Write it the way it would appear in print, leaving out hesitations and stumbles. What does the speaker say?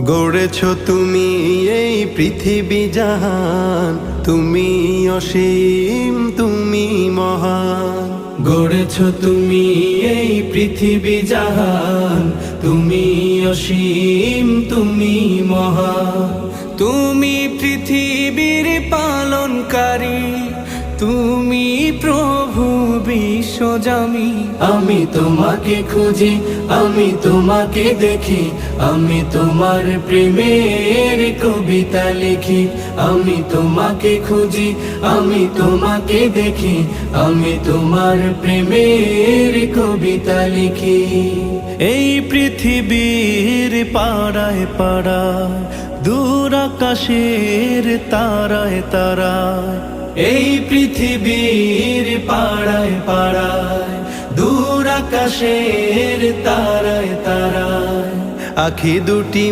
গড়েছ তুমি এই পৃথিবী জাহান, তুমি অসীম তুমি মহান। গড়েছ তুমি এই পৃথিবী জাহান, তুমি অসীম তুমি মহান। তুমি পৃথিবীর পালনকারী, তুমি প্রভু বিশ্বজামি। আমি তোমাকে খুঁজি, আমি তোমাকে দেখি, আমি তোমার প্রেমের কবিতা লিখি। আমি তোমাকে খুঁজি, আমি তোমাকে দেখি, আমি তোমার প্রেমের কবিতা লিখি। এই পৃথিবীর পাড়ায় পাড়ায়, দূর আকাশের তারায় তারায়, এই পৃথিবীর পাড়ায় পাড়ায়, দূর আকাশের তারায় তারায়, আখি দুটি